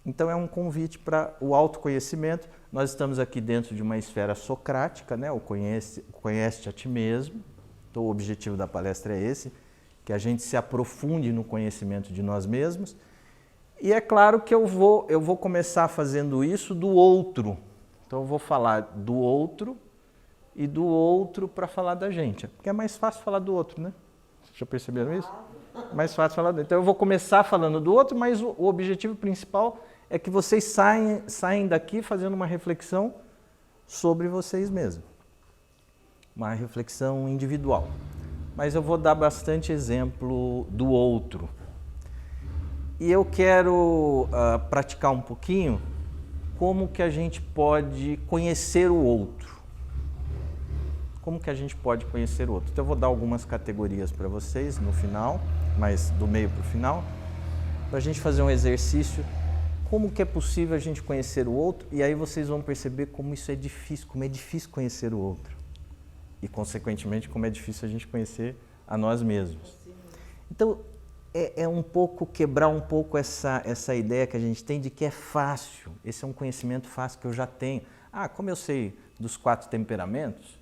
Então é um convite para o autoconhecimento. Nós estamos aqui dentro de uma esfera socrática, né? O conhece a ti mesmo. Então o objetivo da palestra é esse, que a gente se aprofunde no conhecimento de nós mesmos. E é claro que eu vou começar fazendo isso do outro. Então eu vou falar do outro e do outro para falar da gente. Porque é mais fácil falar do outro, né? Já perceberam isso? Mais fácil falar do outro. Então eu vou começar falando do outro, mas o objetivo principal é que vocês saem daqui fazendo uma reflexão sobre vocês mesmos. Uma reflexão individual. Mas eu vou dar bastante exemplo do outro. E eu quero praticar um pouquinho como que a gente pode conhecer o outro. Como que a gente pode conhecer o outro? Então eu vou dar algumas categorias para vocês no final, mas do meio para o final, para a gente fazer um exercício. Como que é possível a gente conhecer o outro? E aí vocês vão perceber como isso é difícil, como é difícil conhecer o outro. E, consequentemente, como é difícil a gente conhecer a nós mesmos. Então, é um pouco quebrar um pouco essa ideia que a gente tem de que é fácil. Esse é um conhecimento fácil que eu já tenho. Como eu sei dos 4 temperamentos,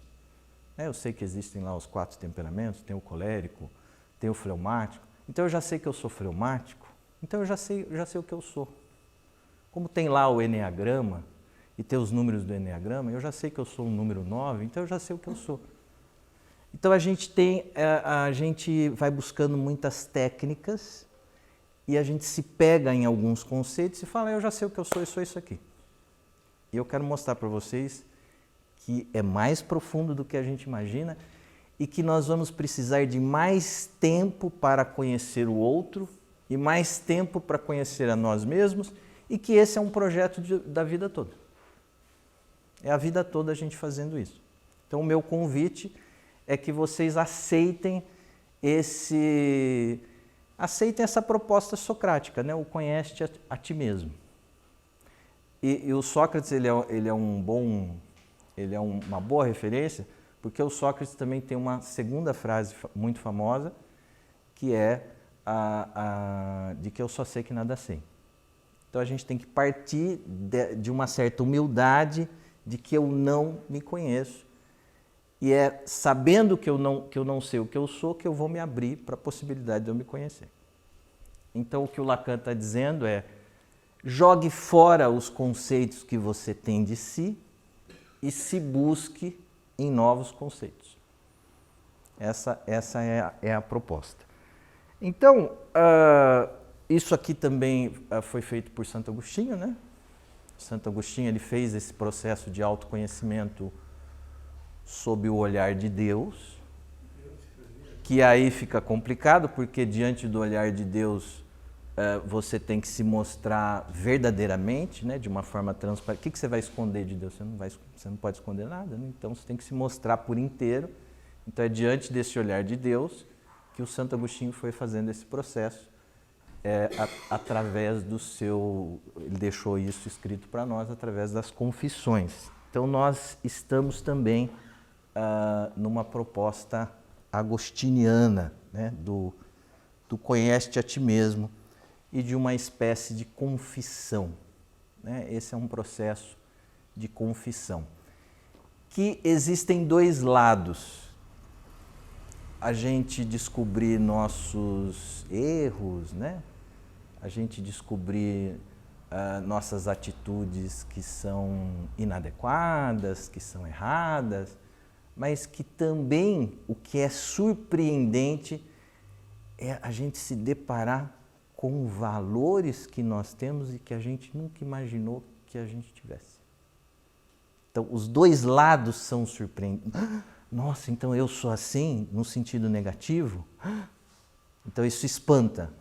né? Eu sei que existem lá os 4 temperamentos, tem o colérico, tem o fleumático. Então, eu já sei que eu sou fleumático. Então, eu já sei o que eu sou. Como tem lá o Eneagrama, e tem os números do Eneagrama, eu já sei que eu sou um número 9, então eu já sei o que eu sou. Então a gente vai buscando muitas técnicas e a gente se pega em alguns conceitos e fala, eu já sei o que eu sou isso aqui. E eu quero mostrar para vocês que é mais profundo do que a gente imagina e que nós vamos precisar de mais tempo para conhecer o outro e mais tempo para conhecer a nós mesmos, e que esse é um projeto da vida toda. É a vida toda a gente fazendo isso. Então o meu convite é que vocês aceitem essa proposta socrática, né? O conhece a ti mesmo. E o Sócrates ele é uma boa referência, porque o Sócrates também tem uma segunda frase muito famosa, que é de que eu só sei que nada sei. Então a gente tem que partir de uma certa humildade de que eu não me conheço. E é sabendo que eu não sei o que eu sou que eu vou me abrir para a possibilidade de eu me conhecer. Então o que o Lacan está dizendo é: jogue fora os conceitos que você tem de si e se busque em novos conceitos. Essa é a proposta. Então, isso aqui também foi feito por Santo Agostinho, né? Santo Agostinho ele fez esse processo de autoconhecimento sob o olhar de Deus, que aí fica complicado, porque diante do olhar de Deus você tem que se mostrar verdadeiramente, né? De uma forma transparente. O que você vai esconder de Deus? Você não pode esconder nada, né? Então você tem que se mostrar por inteiro. Então é diante desse olhar de Deus que o Santo Agostinho foi fazendo esse processo. Através ele deixou isso escrito para nós através das confissões. Então nós estamos também numa proposta agostiniana, né, do conhece-te a ti mesmo e de uma espécie de confissão, né? Esse é um processo de confissão. Que existem 2 lados. A gente descobrir nossos erros, né? A gente descobrir nossas atitudes que são inadequadas, que são erradas, mas que também o que é surpreendente é a gente se deparar com valores que nós temos e que a gente nunca imaginou que a gente tivesse. Então, os 2 lados são surpreendentes. Nossa, então eu sou assim, no sentido negativo? Então isso espanta.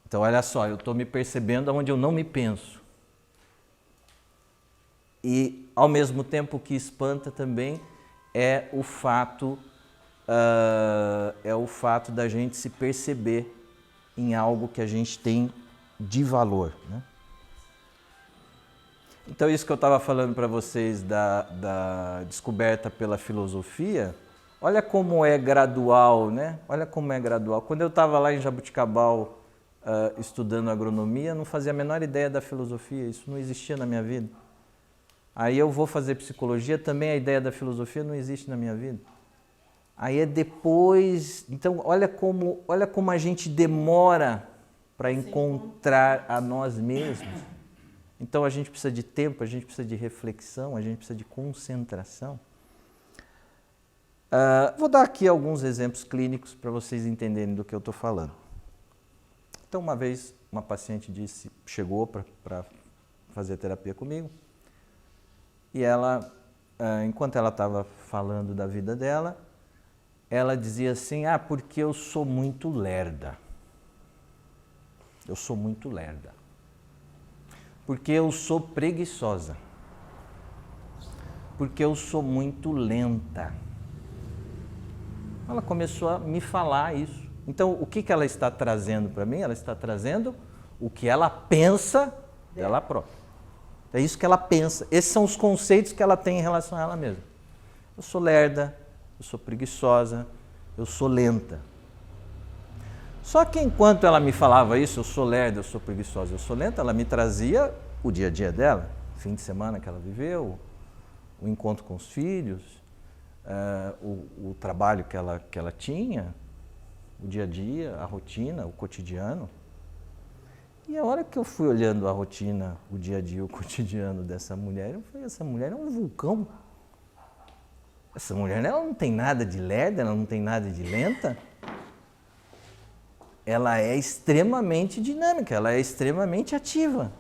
Então olha só, eu estou me percebendo onde eu não me penso. E ao mesmo tempo o que espanta também é o fato da gente se perceber em algo que a gente tem de valor, né? Então isso que eu estava falando para vocês da descoberta pela filosofia, olha como é gradual, né? Olha como é gradual. Quando eu estava lá em Jabuticabal estudando agronomia, não fazia a menor ideia da filosofia, isso não existia na minha vida. Aí eu vou fazer psicologia, também a ideia da filosofia não existe na minha vida. Aí é depois... Então, olha como a gente demora para encontrar a nós mesmos. Então, a gente precisa de tempo, a gente precisa de reflexão, a gente precisa de concentração. Vou dar aqui alguns exemplos clínicos para vocês entenderem do que eu estou falando. Então, uma vez, uma paciente chegou para fazer terapia comigo, e ela, enquanto ela estava falando da vida dela, ela dizia assim, porque eu sou muito lerda. Eu sou muito lerda. Porque eu sou preguiçosa. Porque eu sou muito lenta. Ela começou a me falar isso. Então, o que ela está trazendo para mim? Ela está trazendo o que ela pensa dela própria. É isso que ela pensa. Esses são os conceitos que ela tem em relação a ela mesma. Eu sou lerda, eu sou preguiçosa, eu sou lenta. Só que enquanto ela me falava isso, eu sou lerda, eu sou preguiçosa, eu sou lenta, ela me trazia o dia a dia dela, fim de semana que ela viveu, o encontro com os filhos, o trabalho que ela tinha, o dia a dia, a rotina, o cotidiano. E a hora que eu fui olhando a rotina, o dia a dia, o cotidiano dessa mulher, eu falei, essa mulher é um vulcão. Essa mulher ela não tem nada de lerda, ela não tem nada de lenta. Ela é extremamente dinâmica, ela é extremamente ativa.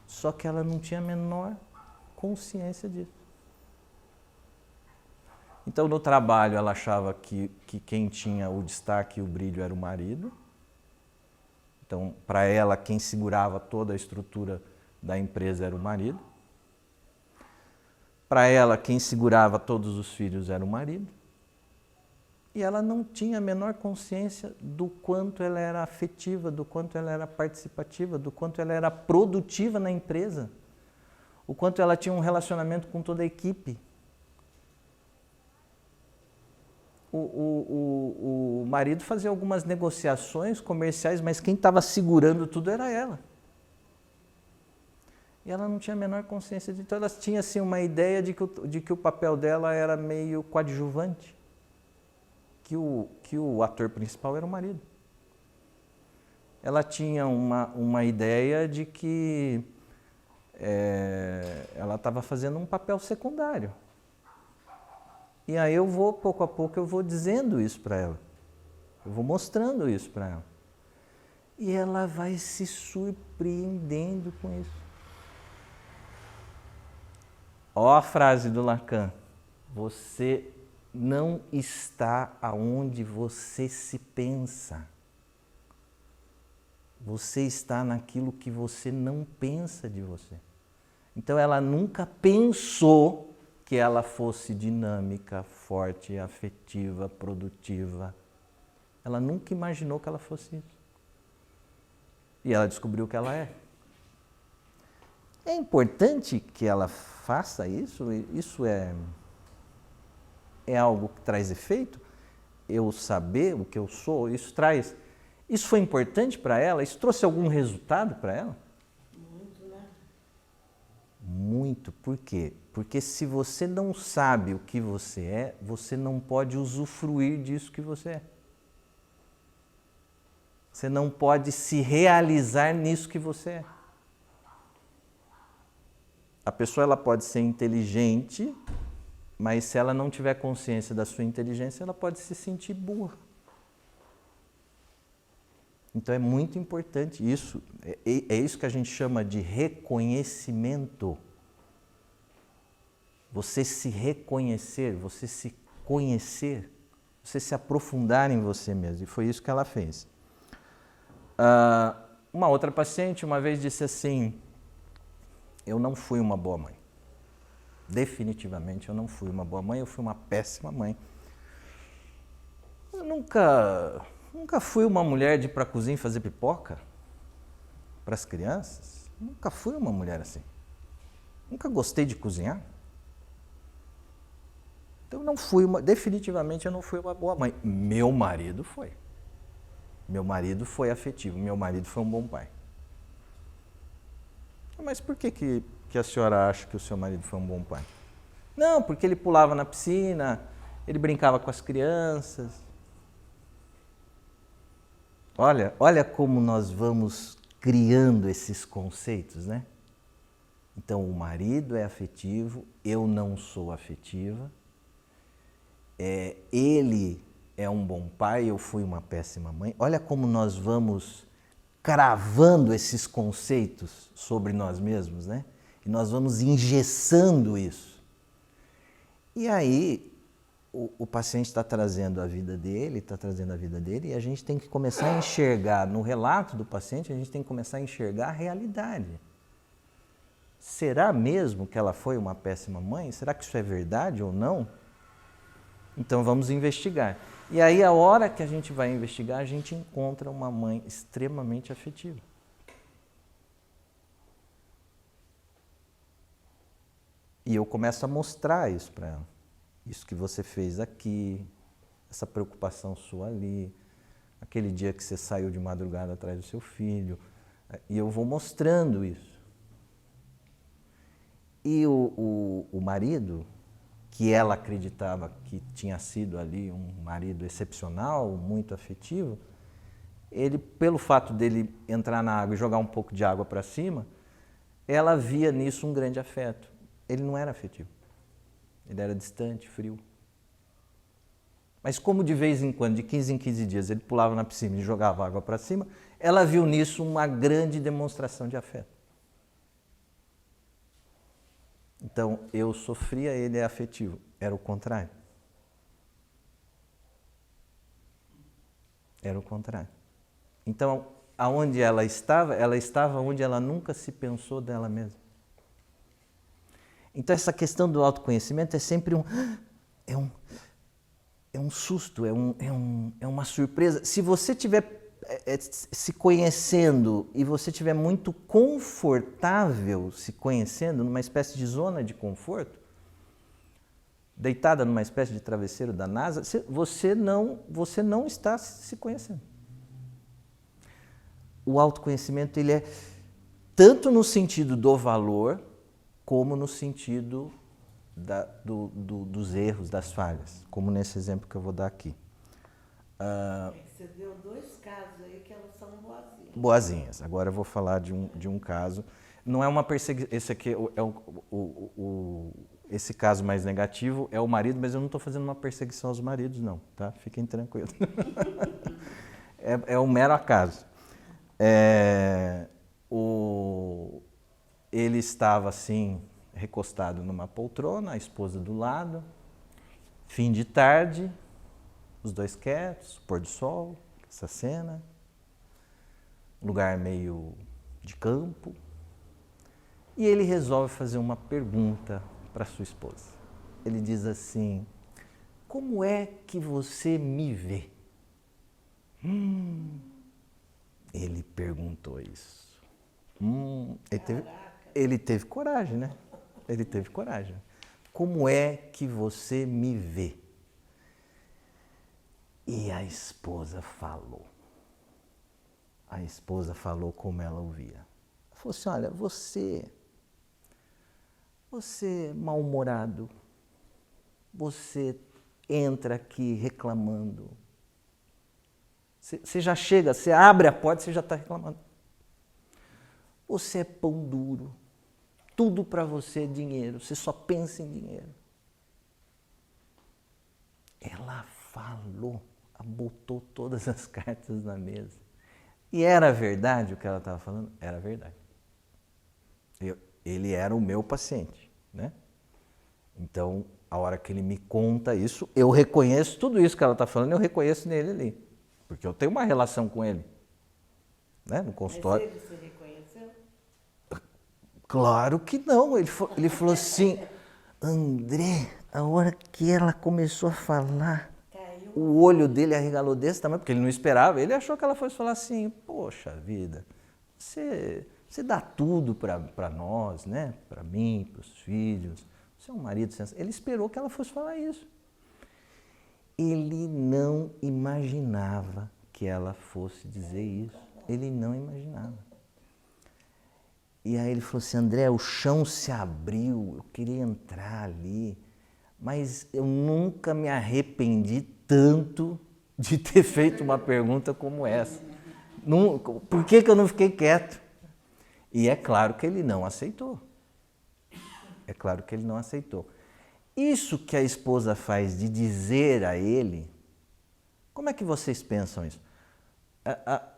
Só que ela não tinha a menor consciência disso. Então, no trabalho, ela achava que quem tinha o destaque e o brilho era o marido. Então, para ela, quem segurava toda a estrutura da empresa era o marido. Para ela, quem segurava todos os filhos era o marido. E ela não tinha a menor consciência do quanto ela era afetiva, do quanto ela era participativa, do quanto ela era produtiva na empresa, o quanto ela tinha um relacionamento com toda a equipe. O marido fazia algumas negociações comerciais, mas quem estava segurando tudo era ela. E ela não tinha a menor consciência disso. Então, ela tinha assim, uma ideia de que o papel dela era meio coadjuvante, que o ator principal era o marido. Ela tinha uma ideia de que ela estava fazendo um papel secundário. E aí pouco a pouco, eu vou dizendo isso para ela. Eu vou mostrando isso para ela. E ela vai se surpreendendo com isso. Ó a frase do Lacan. Você não está aonde você se pensa. Você está naquilo que você não pensa de você. Então ela nunca pensou que ela fosse dinâmica, forte, afetiva, produtiva. Ela nunca imaginou que ela fosse isso. E ela descobriu que ela é. É importante que ela faça isso? Isso é algo que traz efeito? Eu saber o que eu sou, isso traz... Isso foi importante para ela? Isso trouxe algum resultado para ela? Muito, né? Muito. Por quê? Porque se você não sabe o que você é, você não pode usufruir disso que você é. Você não pode se realizar nisso que você é. A pessoa ela pode ser inteligente, mas se ela não tiver consciência da sua inteligência, ela pode se sentir burra. Então é muito importante isso. É isso que a gente chama de reconhecimento. Você se reconhecer, você se conhecer, você se aprofundar em você mesmo. E foi isso que ela fez. Uma outra paciente uma vez disse assim, eu não fui uma boa mãe. Definitivamente eu não fui uma boa mãe, eu fui uma péssima mãe. Eu nunca fui uma mulher de ir para a cozinha fazer pipoca para as crianças. Nunca fui uma mulher assim. Nunca gostei de cozinhar. Então definitivamente eu não fui uma boa mãe. Meu marido foi. Meu marido foi afetivo, meu marido foi um bom pai. Mas por que a senhora acha que o seu marido foi um bom pai? Não, porque ele pulava na piscina, ele brincava com as crianças. Olha como nós vamos criando esses conceitos, né? Então, o marido é afetivo, eu não sou afetiva. Ele é um bom pai, eu fui uma péssima mãe. Olha como nós vamos cravando esses conceitos sobre nós mesmos, né? E nós vamos engessando isso. E aí, o paciente está trazendo a vida dele, e a gente tem que começar a enxergar, no relato do paciente, a gente tem que começar a enxergar a realidade. Será mesmo que ela foi uma péssima mãe? Será que isso é verdade ou não? Então vamos investigar. E aí, a hora que a gente vai investigar, a gente encontra uma mãe extremamente afetiva. E eu começo a mostrar isso para ela. Isso que você fez aqui, essa preocupação sua ali, aquele dia que você saiu de madrugada atrás do seu filho. E eu vou mostrando isso. E o marido, que ela acreditava que tinha sido ali um marido excepcional, muito afetivo, ele, pelo fato dele entrar na água e jogar um pouco de água para cima, ela via nisso um grande afeto. Ele não era afetivo. Ele era distante, frio. Mas como de vez em quando, de 15 em 15 dias, ele pulava na piscina e jogava água para cima, ela viu nisso uma grande demonstração de afeto. Então, eu sofria, ele é afetivo. Era o contrário. Era o contrário. Então, aonde ela estava onde ela nunca se pensou dela mesma. Então, essa questão do autoconhecimento é sempre um susto, é uma surpresa. Se você estiver se conhecendo e você estiver muito confortável se conhecendo, numa espécie de zona de conforto, deitada numa espécie de travesseiro da NASA, você não está se conhecendo. O autoconhecimento, ele é tanto no sentido do valor, como no sentido dos erros, das falhas, como nesse exemplo que eu vou dar aqui. Você deu 2 casos aí que elas são boazinhas. Boazinhas. Agora eu vou falar de um caso. Não é uma perseguição. Esse aqui esse caso mais negativo é o marido, mas eu não estou fazendo uma perseguição aos maridos, não, tá? Fiquem tranquilos. É um mero acaso. Ele estava assim, recostado numa poltrona, a esposa do lado, fim de tarde, os dois quietos, pôr do sol, essa cena, lugar meio de campo, e ele resolve fazer uma pergunta para sua esposa. Ele diz assim: como é que você me vê? Ele perguntou isso. Ele teve coragem, né? Ele teve coragem. Como é que você me vê? E a esposa falou. A esposa falou como ela ouvia. Ela falou assim: olha, você é mal-humorado, você entra aqui reclamando. Você já chega, você abre a porta, você já está reclamando. Você é pão duro, tudo para você é dinheiro, você só pensa em dinheiro. Ela falou, botou todas as cartas na mesa. E era verdade o que ela estava falando? Era verdade. Ele era o meu paciente, né? Então, a hora que ele me conta isso, eu reconheço tudo isso que ela está falando, eu reconheço nele ali. Porque eu tenho uma relação com ele, né? No consultório. Mas ele se reconheceu? Claro que não. Ele falou assim: André, a hora que ela começou a falar, o olho dele arregalou desse tamanho, porque ele não esperava. Ele achou que ela fosse falar assim: poxa vida, você dá tudo para nós, né? Para mim, para os filhos. Você é um marido sensacional. Ele esperou que ela fosse falar isso. Ele não imaginava que que ela fosse dizer isso. Ele não imaginava. E aí ele falou assim, André, o chão se abriu, eu queria entrar ali, mas eu nunca me arrependi tanto de ter feito uma pergunta como essa. Por que eu não fiquei quieto? E é claro que ele não aceitou. É claro que ele não aceitou. Isso que a esposa faz de dizer a ele, como é que vocês pensam isso?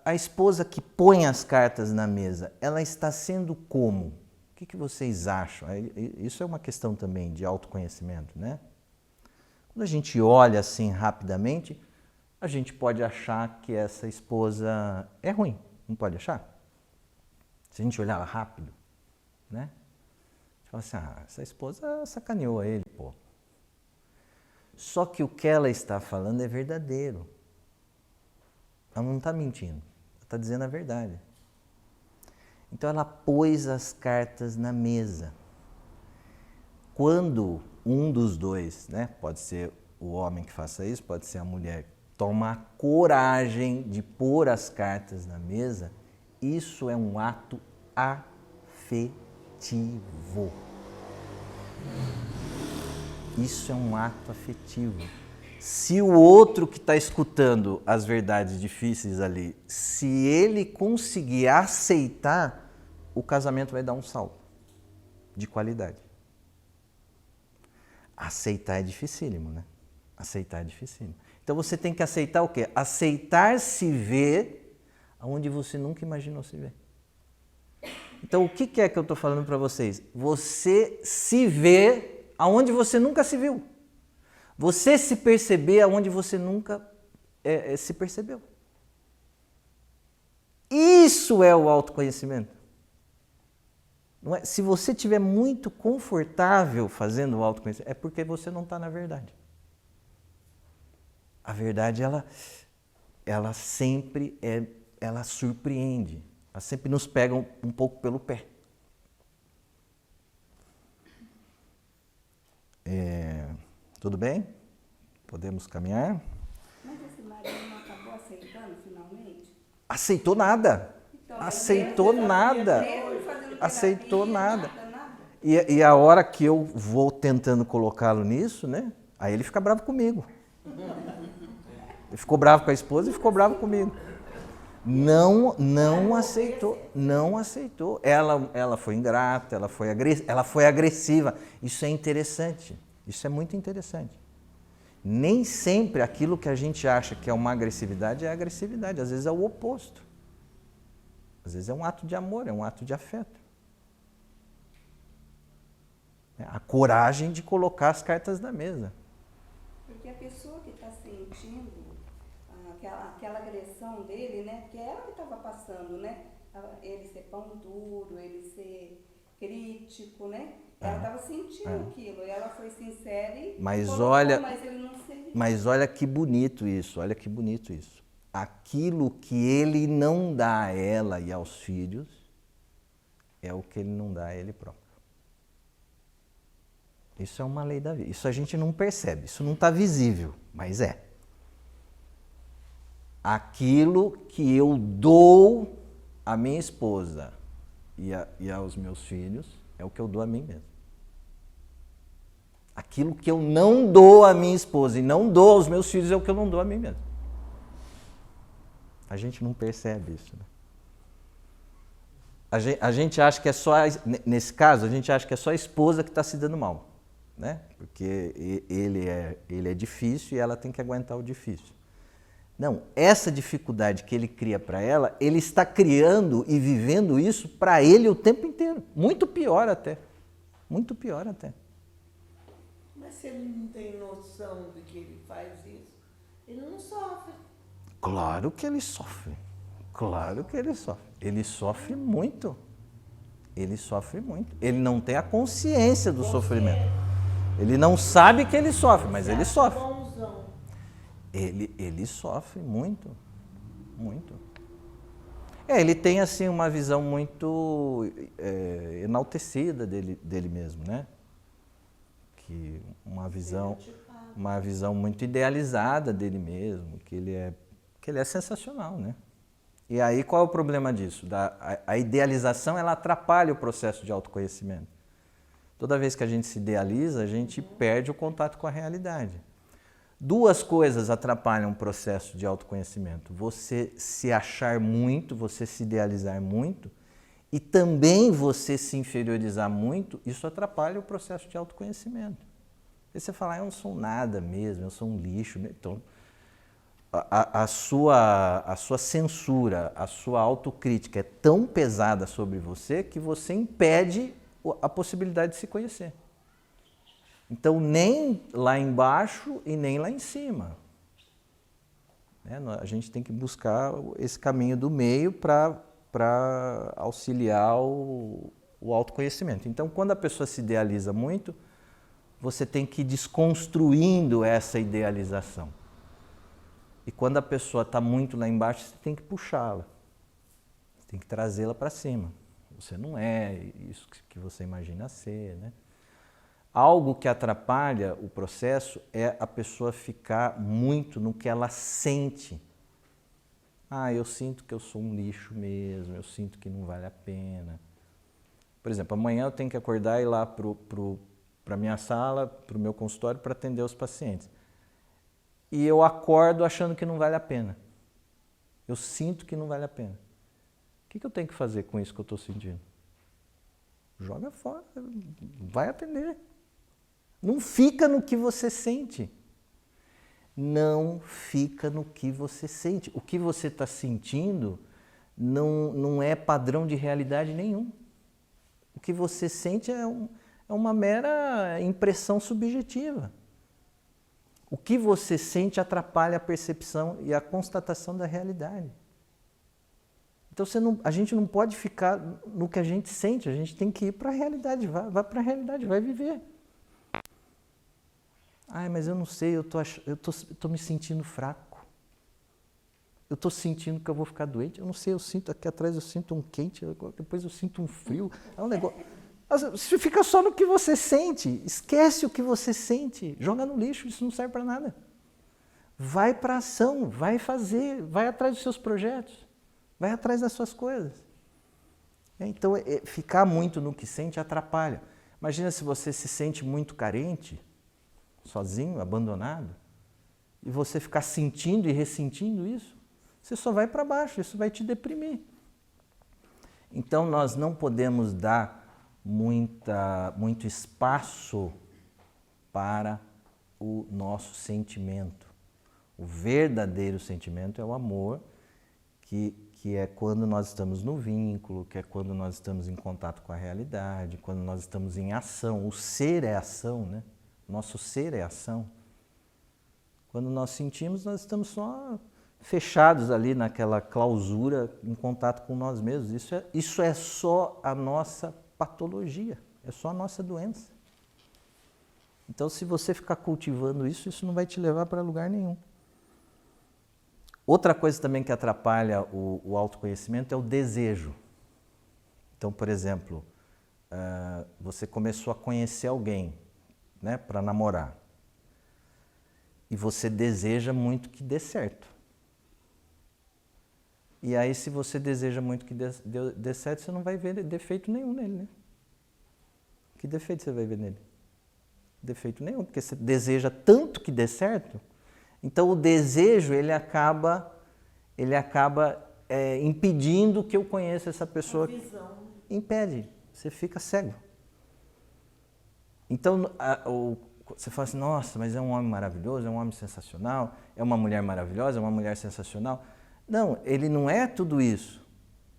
A esposa que põe as cartas na mesa, ela está sendo como? O que vocês acham? Isso é uma questão também de autoconhecimento, né? Quando a gente olha assim rapidamente, a gente pode achar que essa esposa é ruim, não pode achar? Se a gente olhar rápido, né? A gente fala assim, essa esposa sacaneou ele, pô. Só que o que ela está falando é verdadeiro. Ela não está mentindo, ela está dizendo a verdade. Então ela pôs as cartas na mesa. Quando um dos dois, né, pode ser o homem que faça isso, pode ser a mulher, toma a coragem de pôr as cartas na mesa, isso é um ato afetivo. Isso é um ato afetivo. Se o outro que está escutando as verdades difíceis ali, se ele conseguir aceitar, o casamento vai dar um salto de qualidade. Aceitar é dificílimo, né? Aceitar é dificílimo. Então você tem que aceitar o quê? Aceitar se ver onde você nunca imaginou se ver. Então o que é que eu estou falando para vocês? Você se vê aonde você nunca se viu. Você se perceber aonde você nunca se percebeu. Isso é o autoconhecimento. Não é? Se você estiver muito confortável fazendo o autoconhecimento, é porque você não está na verdade. A verdade, ela sempre ela surpreende. Ela sempre nos pega um pouco pelo pé. Tudo bem? Podemos caminhar? Mas esse marido não acabou aceitando finalmente? Aceitou nada. Então, Aceitou nada. Aceitou nada. Nada. E a hora que eu vou tentando colocá-lo nisso, né? Aí ele fica bravo comigo. Ele ficou bravo com a esposa e ficou bravo comigo. Não aceitou, não aceitou. Ela foi ingrata, ela foi agressiva. Isso é interessante. Isso é muito interessante. Nem sempre aquilo que a gente acha que é uma agressividade é agressividade. Às vezes é o oposto. Às vezes é um ato de amor, é um ato de afeto. A coragem de colocar as cartas na mesa. Porque a pessoa que está sentindo aquela agressão dele, né? Porque ela que estava passando, né? Ele ser pão duro, ele ser crítico, né? Ela estava sentindo aquilo e ela foi sincera e colocou, mas ele não serviu. Mas olha que bonito isso, olha que bonito isso. Aquilo que ele não dá a ela e aos filhos é o que ele não dá a ele próprio. Isso é uma lei da vida. Isso a gente não percebe, isso não está visível, mas é. Aquilo que eu dou à minha esposa e aos meus filhos é o que eu dou a mim mesmo. Aquilo que eu não dou à minha esposa e não dou aos meus filhos é o que eu não dou a mim mesmo. A gente não percebe isso, né? A gente acha que é só, nesse caso, a gente acha que é só a esposa que está se dando mal, né? Porque ele é difícil e ela tem que aguentar o difícil. Não, essa dificuldade que ele cria para ela, ele está criando e vivendo isso para ele o tempo inteiro. Muito pior até. Muito pior até. Mas se ele não tem noção de que ele faz isso, ele não sofre. Claro que ele sofre. Claro que ele sofre. Ele sofre muito. Ele sofre muito. Ele não tem a consciência do sofrimento. Ele não sabe que ele sofre, mas ele sofre. Ele sofre muito, muito. Ele tem assim uma visão muito enaltecida dele mesmo, né? Que uma visão muito idealizada dele mesmo, que que ele é sensacional, né? E aí qual é o problema disso? A idealização, ela atrapalha o processo de autoconhecimento. Toda vez que a gente se idealiza, a gente perde o contato com a realidade. Duas coisas atrapalham o processo de autoconhecimento. Você se achar muito, você se idealizar muito, e também você se inferiorizar muito, isso atrapalha o processo de autoconhecimento. Aí você fala, eu não sou nada mesmo, eu sou um lixo. Então, a sua censura, a sua autocrítica é tão pesada sobre você que você impede a possibilidade de se conhecer. Então, nem lá embaixo e nem lá em cima. A gente tem que buscar esse caminho do meio para auxiliar o autoconhecimento. Então, quando a pessoa se idealiza muito, você tem que ir desconstruindo essa idealização. E quando a pessoa está muito lá embaixo, você tem que puxá-la. Você tem que trazê-la para cima. Você não é isso que você imagina ser, né? Algo que atrapalha o processo é a pessoa ficar muito no que ela sente. Eu sinto que eu sou um lixo mesmo, eu sinto que não vale a pena. Por exemplo, amanhã eu tenho que acordar e ir lá para a minha sala, para o meu consultório, para atender os pacientes. E eu acordo achando que não vale a pena. Eu sinto que não vale a pena. O que eu tenho que fazer com isso que eu estou sentindo? Joga fora, vai atender. Não fica no que você sente. Não fica no que você sente. O que você está sentindo não é padrão de realidade nenhum. O que você sente é uma mera impressão subjetiva. O que você sente atrapalha a percepção e a constatação da realidade. Então a gente não pode ficar no que a gente sente, a gente tem que ir para a realidade, vai para a realidade, vai viver. Mas eu não sei, eu tô me sentindo fraco. Eu estou sentindo que eu vou ficar doente. Eu não sei, eu sinto aqui atrás, eu sinto um quente, depois eu sinto um frio. É um negócio. Você fica só no que você sente, esquece o que você sente, joga no lixo, isso não serve para nada. Vai para a ação, vai fazer, vai atrás dos seus projetos, vai atrás das suas coisas. Então, ficar muito no que sente atrapalha. Imagina se você se sente muito carente, sozinho, abandonado, e você ficar sentindo e ressentindo isso, você só vai para baixo, isso vai te deprimir. Então, nós não podemos dar muito espaço para o nosso sentimento. O verdadeiro sentimento é o amor, que é quando nós estamos no vínculo, que é quando nós estamos em contato com a realidade, quando nós estamos em ação. O ser é ação, né? Nosso ser é ação. Quando nós sentimos, nós estamos só fechados ali naquela clausura em contato com nós mesmos. Isso é só a nossa patologia, é só a nossa doença. Então, se você ficar cultivando isso não vai te levar para lugar nenhum. Outra coisa também que atrapalha o autoconhecimento é o desejo. Então, por exemplo, você começou a conhecer alguém, né, para namorar. E você deseja muito que dê certo. E aí, se você deseja muito que dê certo, você não vai ver defeito nenhum nele, né? Que defeito você vai ver nele? Defeito nenhum, porque você deseja tanto que dê certo. Então, o desejo, ele acaba impedindo que eu conheça essa pessoa. A visão. Impede, você fica cego. Então, você fala assim, nossa, mas é um homem maravilhoso, é um homem sensacional, é uma mulher maravilhosa, é uma mulher sensacional. Não, ele não é tudo isso.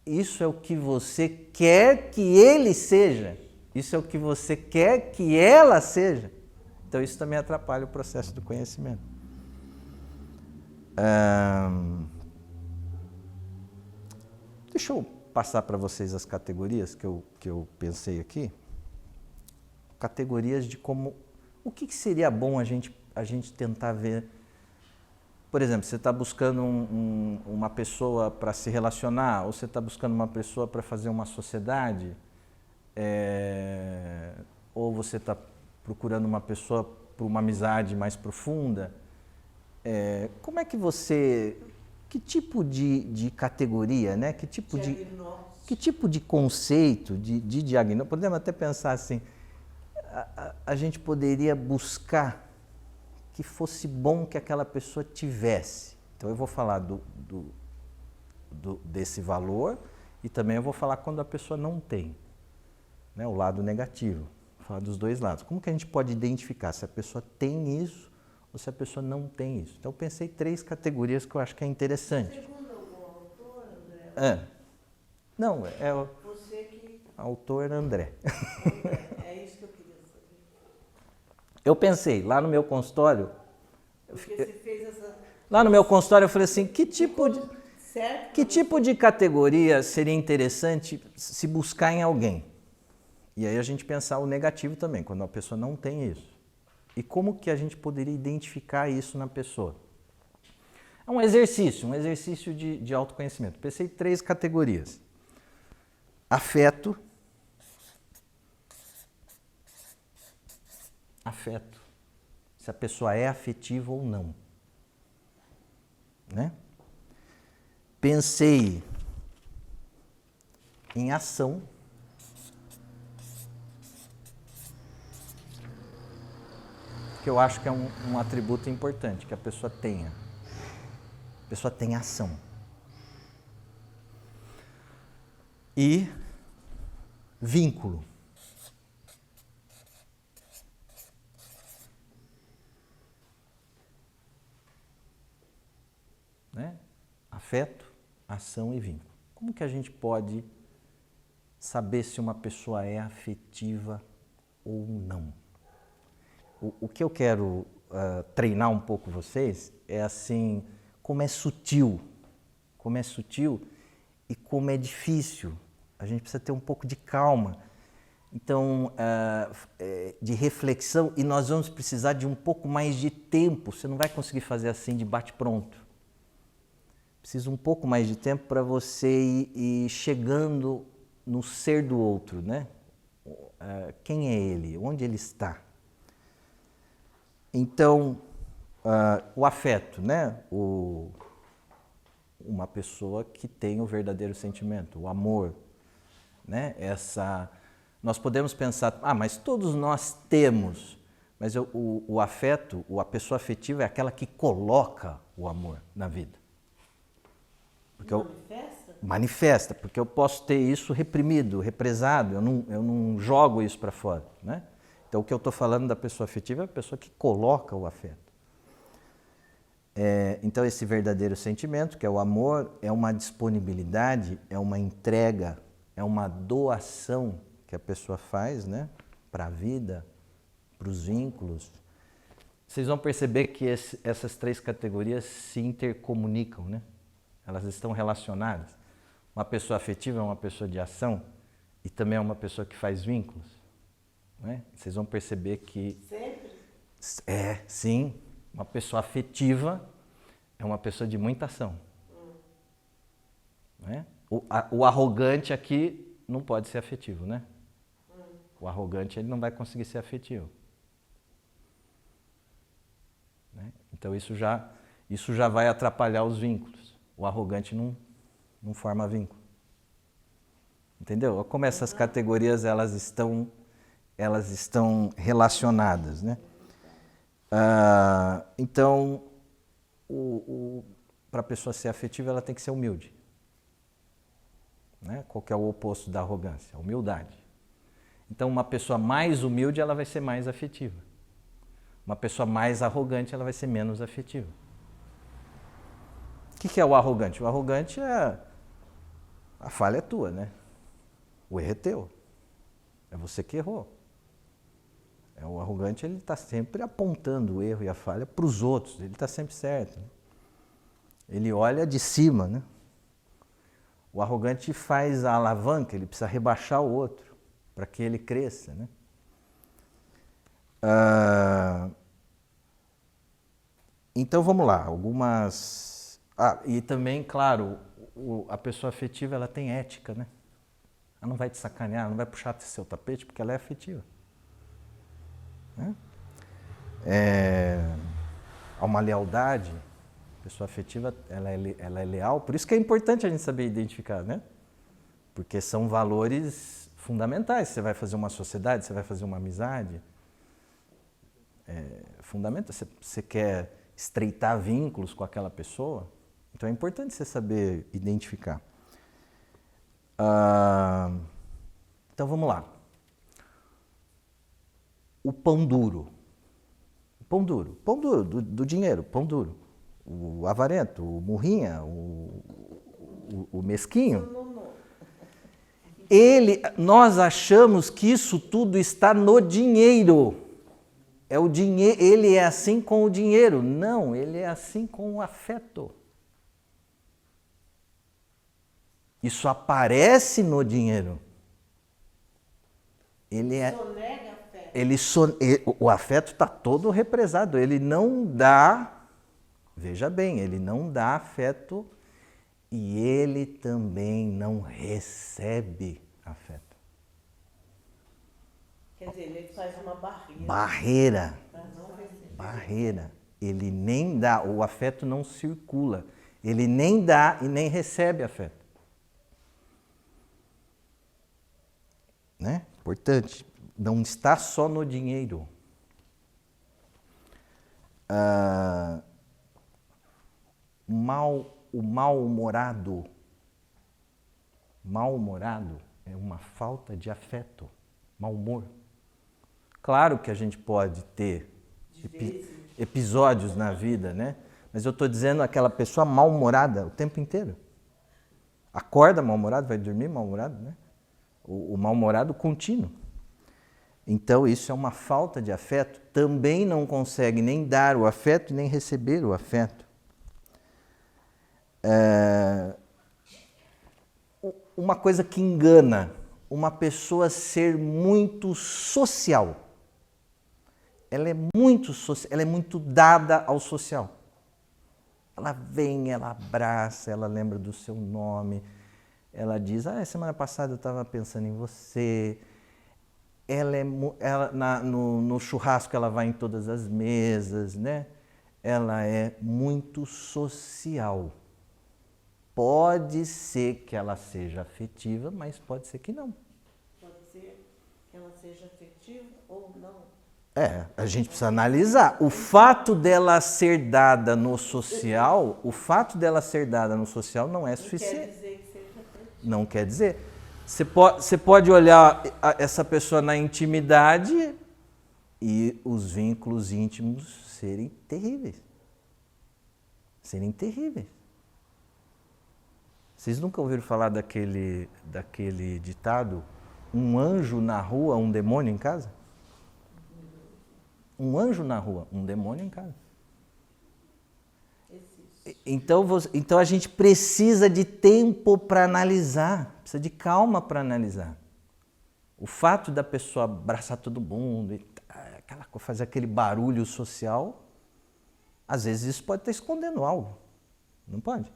Isso é o que você quer que ele seja. Isso é o que você quer que ela seja. Então, isso também atrapalha o processo do conhecimento. Deixa eu passar para vocês as categorias que eu pensei aqui. Categorias de como... O que seria bom a gente tentar ver? Por exemplo, você está buscando uma pessoa para se relacionar, ou você está buscando uma pessoa para fazer uma sociedade, ou você está procurando uma pessoa para uma amizade mais profunda. Como é que você que tipo de categoria, né? Que tipo de conceito, de diagnóstico? Podemos até pensar assim, a gente poderia buscar que fosse bom que aquela pessoa tivesse. Então eu vou falar desse valor e também eu vou falar quando a pessoa não tem, né? O lado negativo, vou falar dos dois lados. Como que a gente pode identificar se a pessoa tem isso ou se a pessoa não tem isso? Então eu pensei 3 categorias que eu acho que é interessante. Segundo algum autor, André? Não, é o Você que... autor André. É isso que eu queria saber. Eu pensei, lá no meu consultório, Porque você fez essa... lá no meu consultório eu falei assim, que tipo Certo? de categoria seria interessante se buscar em alguém? E aí a gente pensar o negativo também, quando a pessoa não tem isso. E como que a gente poderia identificar isso na pessoa? É um exercício de autoconhecimento. Pensei 3 categorias. Afeto. Afeto. Se a pessoa é afetiva ou não. Né? Pensei em ação. Que eu acho que é um atributo importante que a pessoa tenha. A pessoa tem ação. E vínculo. Né? Afeto, ação e vínculo. Como que a gente pode saber se uma pessoa é afetiva ou não? O que eu quero treinar um pouco vocês é assim, como é sutil e como é difícil. A gente precisa ter um pouco de calma, então, de reflexão, e nós vamos precisar de um pouco mais de tempo. Você não vai conseguir fazer assim de bate-pronto. Precisa um pouco mais de tempo para você ir chegando no ser do outro, né? Quem é ele? Onde ele está? Então, o afeto, né? Uma pessoa que tem o verdadeiro sentimento, o amor, né? Nós podemos pensar, mas todos nós temos, mas o afeto, a pessoa afetiva é aquela que coloca o amor na vida. Porque manifesta, porque eu posso ter isso reprimido, represado, eu não jogo isso para fora, né? Então, o que eu estou falando da pessoa afetiva é a pessoa que coloca o afeto. Então, esse verdadeiro sentimento, que é o amor, é uma disponibilidade, é uma entrega, é uma doação que a pessoa faz, né, para a vida, para os vínculos. Vocês vão perceber que essas 3 categorias se intercomunicam, né? Elas estão relacionadas. Uma pessoa afetiva é uma pessoa de ação e também é uma pessoa que faz vínculos. Né? Vocês vão perceber que... Sempre? Sim. Uma pessoa afetiva é uma pessoa de muita ação. Né? O arrogante aqui não pode ser afetivo, né? O arrogante ele não vai conseguir ser afetivo. Né? Então isso já vai atrapalhar os vínculos. O arrogante não forma vínculo. Entendeu? Como essas categorias elas estão relacionadas, né? Então, para a pessoa ser afetiva, ela tem que ser humilde. Né? Qual que é o oposto da arrogância? A humildade. Então, uma pessoa mais humilde, ela vai ser mais afetiva. Uma pessoa mais arrogante, ela vai ser menos afetiva. O que é o arrogante? O arrogante a falha é tua, né? O erro é teu. É você que errou. O arrogante, ele está sempre apontando o erro e a falha para os outros. Ele está sempre certo. Né? Ele olha de cima, né? O arrogante faz a alavanca, ele precisa rebaixar o outro para que ele cresça, né? Então vamos lá, algumas... e também, claro, a pessoa afetiva, ela tem ética, né? Ela não vai te sacanear, ela não vai puxar seu tapete porque ela é afetiva. Né? Há uma lealdade, pessoa afetiva, ela é leal. Por isso que é importante a gente saber identificar, né? Porque são valores fundamentais. Você vai fazer uma sociedade, você vai fazer uma amizade. É fundamental. Você quer estreitar vínculos com aquela pessoa. Então é importante você saber identificar. Então vamos lá. O pão duro. Pão duro do dinheiro, pão duro. O avarento, o murrinha, o mesquinho. Nós achamos que isso tudo está no dinheiro. É o dinheiro, ele é assim com o dinheiro. Não, ele é assim com o afeto. Isso aparece no dinheiro. Sonega afeto. O afeto está todo represado. Ele não dá, veja bem, ele não dá afeto e ele também não recebe afeto. Quer dizer, ele faz uma barreira. Barreira. Para não receber. Barreira. Ele nem dá, o afeto não circula. Ele nem dá e nem recebe afeto. Né? Importante, não está só no dinheiro. O mal-humorado é uma falta de afeto, mau humor. Claro que a gente pode ter episódios na vida, né? Mas eu estou dizendo aquela pessoa mal-humorada o tempo inteiro. Acorda mal-humorado, vai dormir mal-humorado, né? O mal-humorado contínuo. Então, isso é uma falta de afeto. Também não consegue nem dar o afeto, nem receber o afeto. Uma coisa que engana, uma pessoa ser muito social. Ela é muito dada ao social. Ela vem, ela abraça, ela lembra do seu nome. Ela diz, semana passada eu estava pensando em você. No churrasco ela vai em todas as mesas, né? Ela é muito social. Pode ser que ela seja afetiva, mas pode ser que não. Pode ser que ela seja afetiva ou não. A gente precisa analisar. O fato dela ser dada no social, não é suficiente. Quer dizer que seja afetiva. Não quer dizer. Você pode olhar essa pessoa na intimidade e os vínculos íntimos serem terríveis. Vocês nunca ouviram falar daquele ditado? Um anjo na rua, um demônio em casa? Um anjo na rua, um demônio em casa. Então a gente precisa de tempo para analisar, precisa de calma para analisar. O fato da pessoa abraçar todo mundo, fazer aquele barulho social, às vezes isso pode estar escondendo algo, não pode?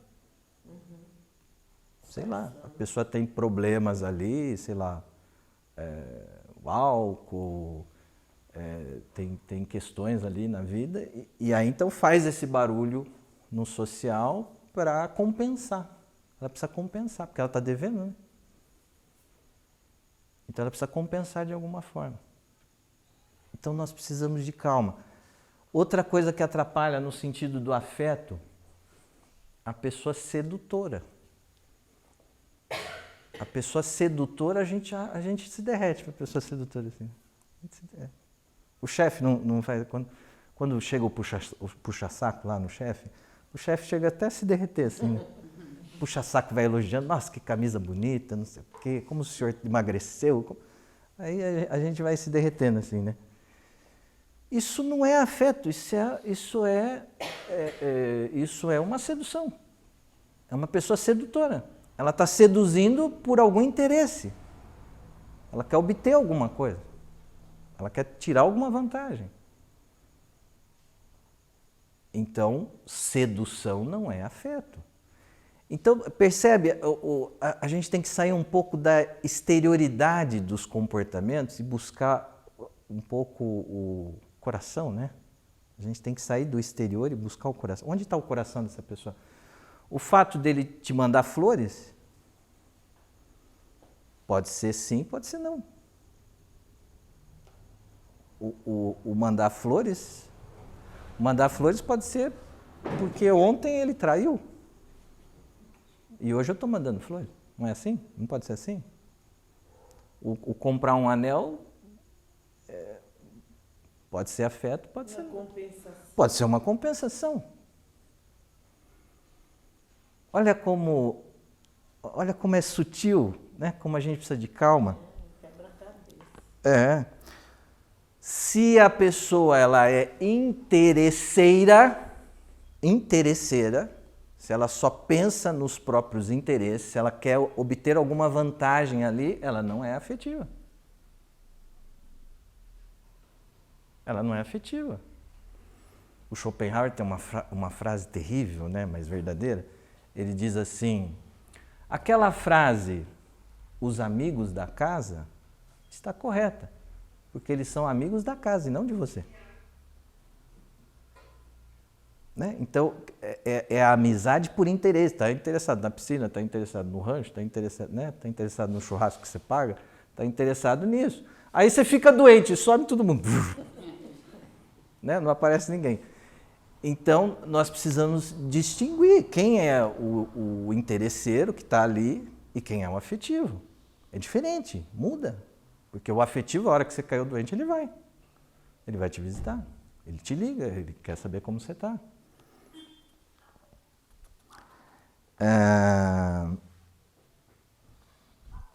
Sei lá, a pessoa tem problemas ali, sei lá, o álcool, tem questões ali na vida, e aí então faz esse barulho no social para compensar. Ela precisa compensar, porque ela está devendo, né? Então ela precisa compensar de alguma forma. Então nós precisamos de calma. Outra coisa que atrapalha no sentido do afeto, a pessoa sedutora. A pessoa sedutora, a gente se derrete para a pessoa sedutora assim. O chefe não faz. Quando chega o puxa-saco lá no chefe, o chefe chega até a se derreter assim, né? Puxa-saco vai elogiando, nossa, que camisa bonita, não sei o quê, como o senhor emagreceu. Aí a gente vai se derretendo assim, né? Isso não é afeto, isso é uma sedução. É uma pessoa sedutora. Ela está seduzindo por algum interesse. Ela quer obter alguma coisa. Ela quer tirar alguma vantagem. Então, sedução não é afeto. Então, percebe, a gente tem que sair um pouco da exterioridade dos comportamentos e buscar um pouco o coração, né? A gente tem que sair do exterior e buscar o coração. Onde está o coração dessa pessoa? O fato dele te mandar flores pode ser sim, pode ser não. O mandar flores pode ser porque ontem ele traiu e hoje eu estou mandando flores. Não é assim? Não pode ser assim? O comprar um anel pode ser afeto, pode ser uma compensação. Olha como é sutil, né? Como a gente precisa de calma. Se a pessoa ela é interesseira, se ela só pensa nos próprios interesses, se ela quer obter alguma vantagem ali, ela não é afetiva. Ela não é afetiva. O Schopenhauer tem uma frase terrível, né, mas verdadeira. Ele diz assim, aquela frase, os amigos da casa, está correta, porque eles são amigos da casa e não de você. Né? Então, é a amizade por interesse. Está interessado na piscina, está interessado no rancho, está interessado, né? Tá interessado no churrasco que você paga, está interessado nisso. Aí você fica doente, some todo mundo. Né? Não aparece ninguém. Então, nós precisamos distinguir quem é o interesseiro que está ali e quem é o afetivo. É diferente, muda. Porque o afetivo, a hora que você caiu doente, ele vai. Ele vai te visitar, ele te liga, ele quer saber como você está.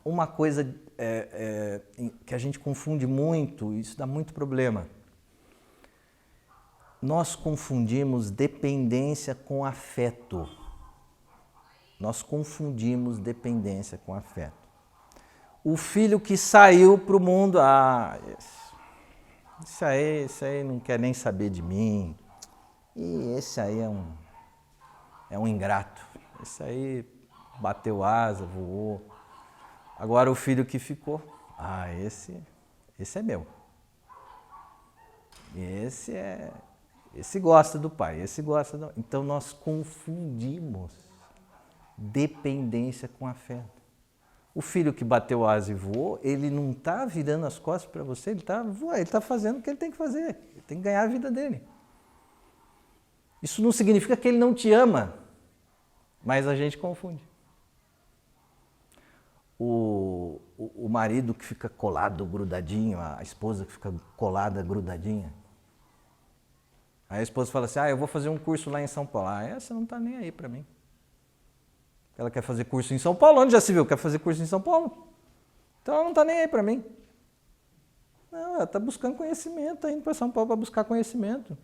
Uma coisa que a gente confunde muito, isso dá muito problema. Nós confundimos dependência com afeto. Nós confundimos dependência com afeto. O filho que saiu para o mundo, esse aí não quer nem saber de mim. E esse aí é um ingrato. Esse aí bateu asa, voou. Agora o filho que ficou, esse é meu. Esse gosta do pai, esse gosta do... Então nós confundimos dependência com afeto. O filho que bateu asa e voou, ele não está virando as costas para você, ele está fazendo o que ele tem que fazer, ele tem que ganhar a vida dele. Isso não significa que ele não te ama, mas a gente confunde. O marido que fica colado, grudadinho, a esposa que fica colada, grudadinha. Aí a esposa fala assim, eu vou fazer um curso lá em São Paulo. Essa não está nem aí para mim. Ela quer fazer curso em São Paulo, onde já se viu? Quer fazer curso em São Paulo? Então ela não está nem aí para mim. Não, ela está buscando conhecimento, está indo para São Paulo para buscar conhecimento.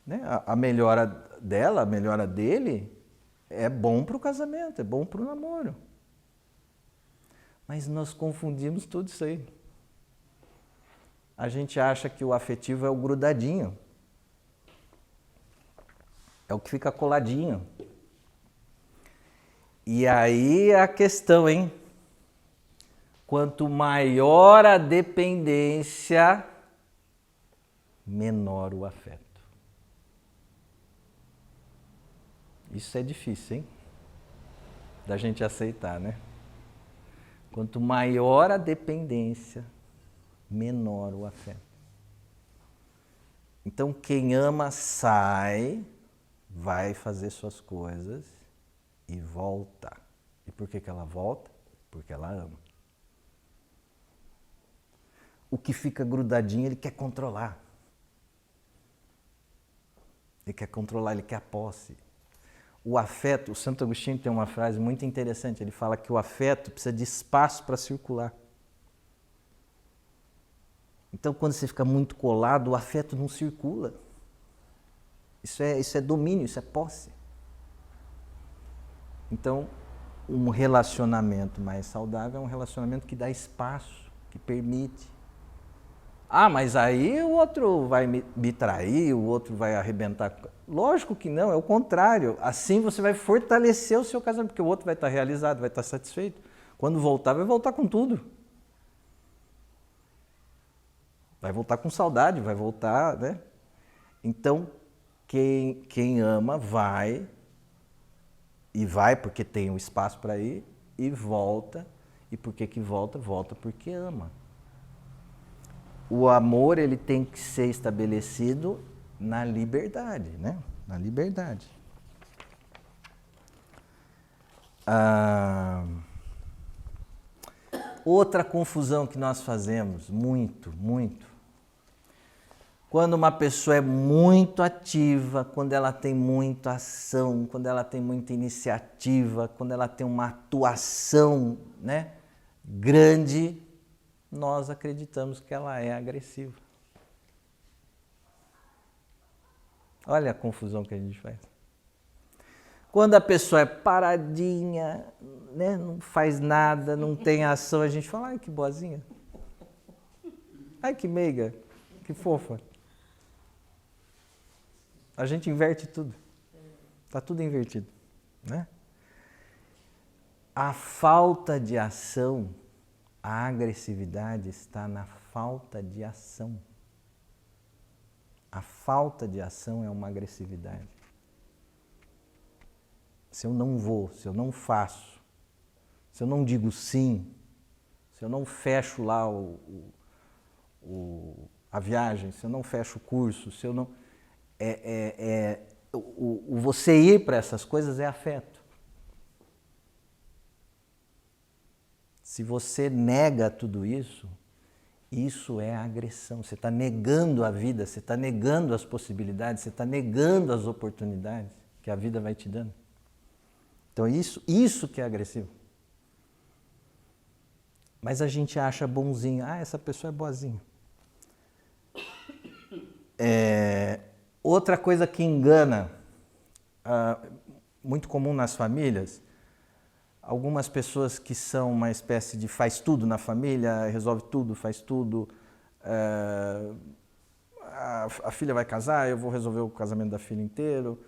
Né? A melhora dela, a melhora dele, é bom para o casamento, é bom para o namoro. Mas nós confundimos tudo isso aí. A gente acha que o afetivo é o grudadinho. É o que fica coladinho. E aí a questão, hein? Quanto maior a dependência, menor o afeto. Isso é difícil, hein? Da gente aceitar, né? Quanto maior a dependência, menor o afeto. Então, quem ama sai, vai fazer suas coisas e volta. E por que ela volta? Porque ela ama. O que fica grudadinho, ele quer controlar. Ele quer controlar, ele quer a posse. O afeto, o Santo Agostinho tem uma frase muito interessante, ele fala que o afeto precisa de espaço para circular. Então, quando você fica muito colado, o afeto não circula. Isso é domínio, isso é posse. Então, um relacionamento mais saudável é um relacionamento que dá espaço, que permite. Mas aí o outro vai me trair, o outro vai arrebentar. Lógico que não, é o contrário. Assim você vai fortalecer o seu casamento, porque o outro vai estar realizado, vai estar satisfeito. Quando voltar, vai voltar com tudo. Vai voltar com saudade, vai voltar, né? Então, quem ama vai, e vai porque tem um espaço para ir, e volta. E por que volta? Volta porque ama. O amor, ele tem que ser estabelecido na liberdade, né? Na liberdade. Outra confusão que nós fazemos, muito. Quando uma pessoa é muito ativa, quando ela tem muita ação, quando ela tem muita iniciativa, quando ela tem uma atuação, né, grande, nós acreditamos que ela é agressiva. Olha a confusão que a gente faz. Quando a pessoa é paradinha, né, não faz nada, não tem ação, a gente fala, ai, que boazinha. Ai, que meiga, que fofa. A gente inverte tudo. Está tudo invertido, né? A falta de ação, a agressividade está na falta de ação. A falta de ação é uma agressividade. Se eu não vou, se eu não faço, se eu não digo sim, se eu não fecho lá a viagem, se eu não fecho o curso, se eu não... você ir para essas coisas é afeto. Se você nega tudo isso, isso é agressão. Você está negando a vida, você está negando as possibilidades, você está negando as oportunidades que a vida vai te dando. Então isso que é agressivo. Mas a gente acha bonzinho. Ah, essa pessoa é boazinha. Outra coisa que engana, muito comum nas famílias, algumas pessoas que são uma espécie de faz tudo na família, resolve tudo, faz tudo. A filha vai casar, eu vou resolver o casamento da filha inteiro.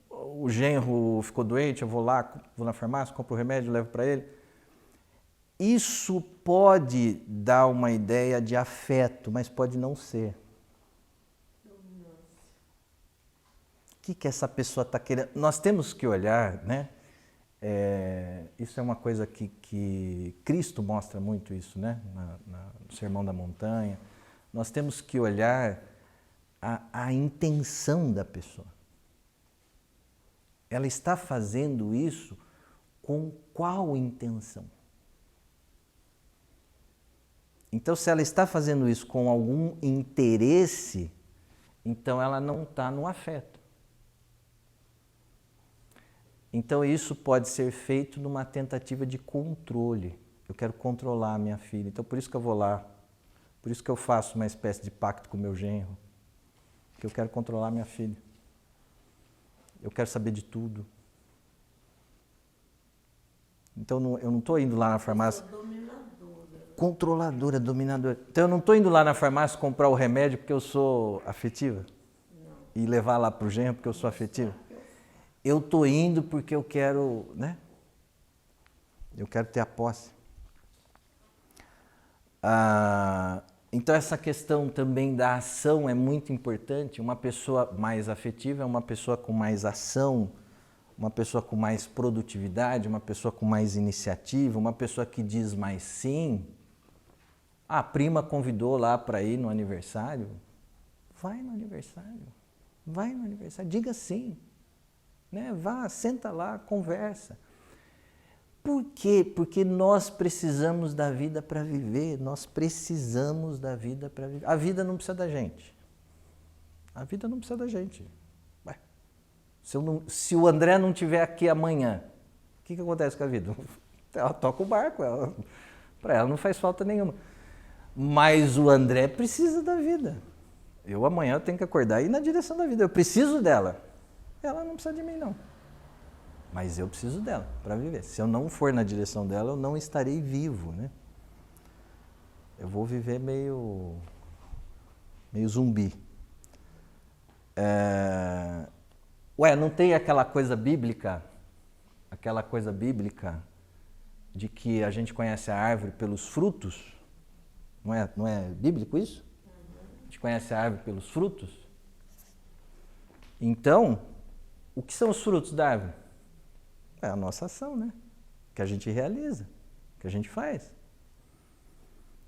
O genro ficou doente, eu vou lá, vou na farmácia, compro o remédio, levo para ele. Isso pode dar uma ideia de afeto, mas pode não ser. O que essa pessoa está querendo? Nós temos que olhar, né? Isso é uma coisa que Cristo mostra muito isso, né? No Sermão da Montanha. Nós temos que olhar a intenção da pessoa. Ela está fazendo isso com qual intenção? Então, se ela está fazendo isso com algum interesse, então ela não está no afeto. Então, isso pode ser feito numa tentativa de controle. Eu quero controlar a minha filha, então por isso que eu vou lá. Por isso que eu faço uma espécie de pacto com o meu genro. Porque eu quero controlar a minha filha. Eu quero saber de tudo. Então, eu não estou indo lá na farmácia... Controladora, dominadora. Então, eu não estou indo lá na farmácia comprar o remédio porque eu sou afetiva? Não. E levar lá para o genro porque eu sou afetiva? Eu estou indo porque eu quero, né? Eu quero ter a posse. Então, essa questão também da ação é muito importante. Uma pessoa mais afetiva é uma pessoa com mais ação, uma pessoa com mais produtividade, uma pessoa com mais iniciativa, uma pessoa que diz mais sim. A prima convidou lá para ir no aniversário. Vai no aniversário. Vai no aniversário. Diga sim. Né? Vá, senta lá, conversa. Por quê? Porque nós precisamos da vida para viver. Nós precisamos da vida para viver. A vida não precisa da gente. A vida não precisa da gente. Ué, se o André não estiver aqui amanhã, o que acontece com a vida? Ela toca o barco. Para ela não faz falta nenhuma. Mas o André precisa da vida. Eu amanhã tenho que acordar e ir na direção da vida. Eu preciso dela. Ela não precisa de mim, não. Mas eu preciso dela para viver. Se eu não for na direção dela, eu não estarei vivo, né? Eu vou viver meio zumbi. Não tem aquela coisa bíblica de que a gente conhece a árvore pelos frutos? Não é bíblico isso? A gente conhece a árvore pelos frutos. Então, o que são os frutos da árvore? É a nossa ação, né? Que a gente realiza, que a gente faz.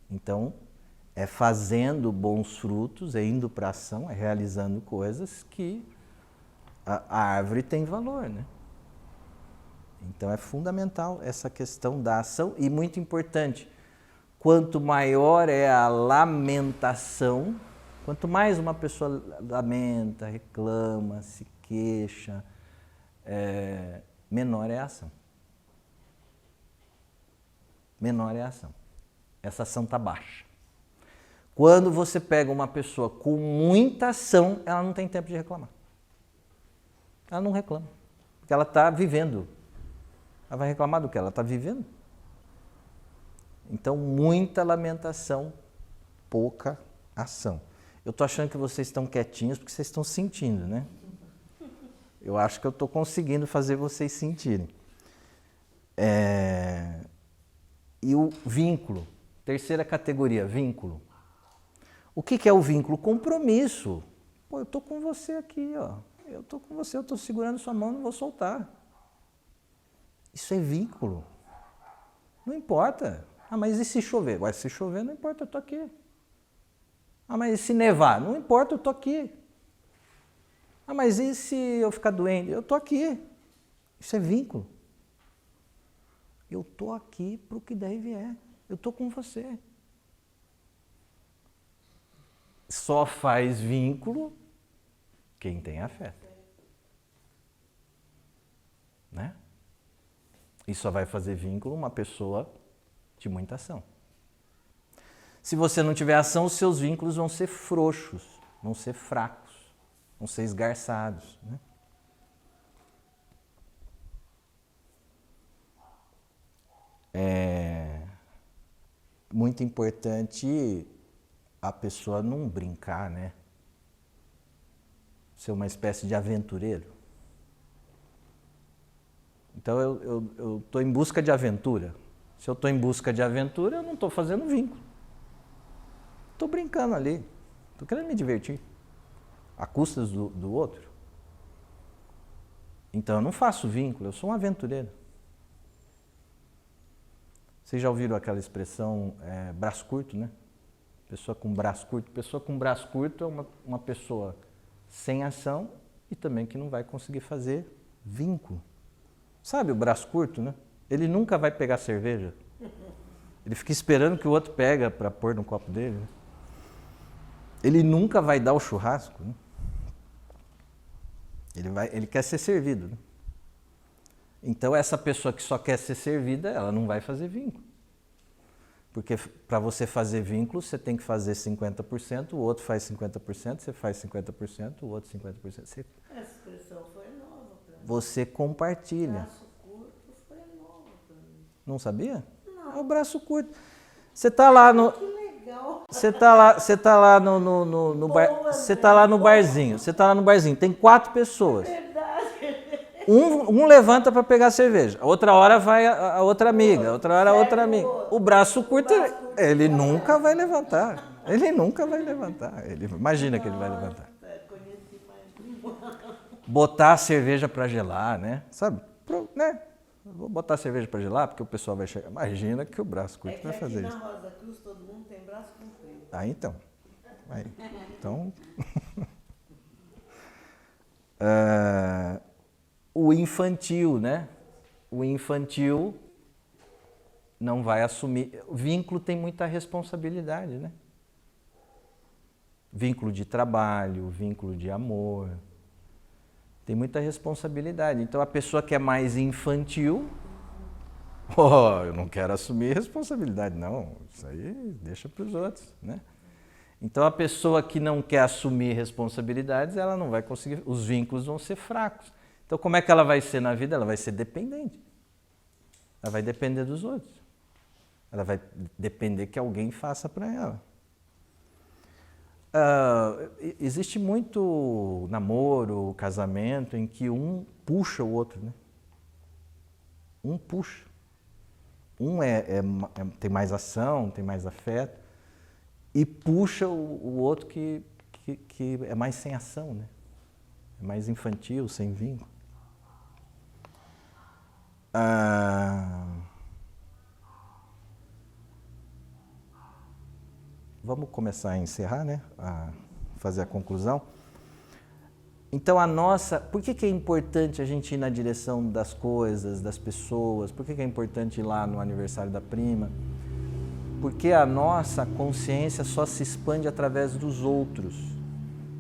Então, é fazendo bons frutos, é indo para a ação, é realizando coisas que a árvore tem valor, né? Então é fundamental essa questão da ação e muito importante. Quanto maior é a lamentação, quanto mais uma pessoa lamenta, reclama, se queixa, menor é a ação. Menor é a ação. Essa ação está baixa. Quando você pega uma pessoa com muita ação, ela não tem tempo de reclamar. Ela não reclama, porque ela está vivendo. Ela vai reclamar do que? Ela está vivendo. Então, muita lamentação, pouca ação. Eu estou achando que vocês estão quietinhos porque vocês estão sentindo, né? Eu acho que eu estou conseguindo fazer vocês sentirem. E o vínculo, terceira categoria, vínculo. O que é o vínculo? Compromisso. Pô, eu estou com você aqui, ó. Eu estou com você, eu estou segurando sua mão, não vou soltar. Isso é vínculo. Não importa. Ah, mas e se chover? Ué, se chover, não importa, eu estou aqui. Ah, mas e se nevar? Não importa, eu estou aqui. Ah, mas e se eu ficar doente? Eu estou aqui. Isso é vínculo. Eu estou aqui para o que daí vier. Eu estou com você. Só faz vínculo quem tem afeto. Né? E só vai fazer vínculo uma pessoa de muita ação. Se você não tiver ação, os seus vínculos vão ser frouxos, vão ser fracos, vão ser esgarçados. Né? É muito importante a pessoa não brincar, né? Ser uma espécie de aventureiro. Então eu estou em busca de aventura. Se eu estou em busca de aventura, eu não estou fazendo vínculo. Estou brincando ali. Estou querendo me divertir. A custas do outro. Então eu não faço vínculo, eu sou um aventureiro. Vocês já ouviram aquela expressão braço curto, né? Pessoa com braço curto. Pessoa com braço curto é uma pessoa sem ação e também que não vai conseguir fazer vínculo. Sabe o braço curto, né? Ele nunca vai pegar cerveja. Ele fica esperando que o outro pega para pôr no copo dele. Né? Ele nunca vai dar o churrasco. Né? Ele quer ser servido. Né? Então essa pessoa que só quer ser servida, ela não vai fazer vínculo. Porque para você fazer vínculo, você tem que fazer 50%, o outro faz 50%, você faz 50%, o outro 50%. Você... Essa expressão foi nova para mim. Você compartilha. Braço curto foi nova para mim. Não sabia? Não. É o braço curto. Você tá lá no... Que legal. Você tá lá no bar, você tá lá no barzinho. Você tá lá no barzinho. Tem 4 pessoas. Verdade. Um levanta para pegar cerveja. A outra hora vai a outra amiga. A outra hora a outra amiga. O braço curto, ele nunca vai levantar. Ele nunca vai levantar. Ele imagina que ele vai levantar. Conheci mais uma. Botar a cerveja para gelar, né? Sabe? Né? Vou botar a cerveja para gelar porque o pessoal vai chegar. Imagina que o braço curto vai fazer isso. Na Rosa Cruz todo mundo tem braço comprido. Ah, então. Aí. Então. O infantil, né? O infantil não vai assumir. O vínculo tem muita responsabilidade, né? Vínculo de trabalho, vínculo de amor. Tem muita responsabilidade. Então a pessoa que é mais infantil, eu não quero assumir responsabilidade, não. Isso aí deixa para os outros, né? Então a pessoa que não quer assumir responsabilidades, ela não vai conseguir, os vínculos vão ser fracos. Então como é que ela vai ser na vida? Ela vai ser dependente. Ela vai depender dos outros. Ela vai depender que alguém faça para ela. Existe muito namoro, casamento, em que um puxa o outro, né? Um puxa. Um tem mais ação, tem mais afeto. e puxa o outro que é mais sem ação, né? É mais infantil, sem vínculo. Vamos começar a encerrar, né? A fazer a conclusão. Então por que é importante a gente ir na direção das coisas, das pessoas? Por que é importante ir lá no aniversário da prima? Porque a nossa consciência só se expande através dos outros.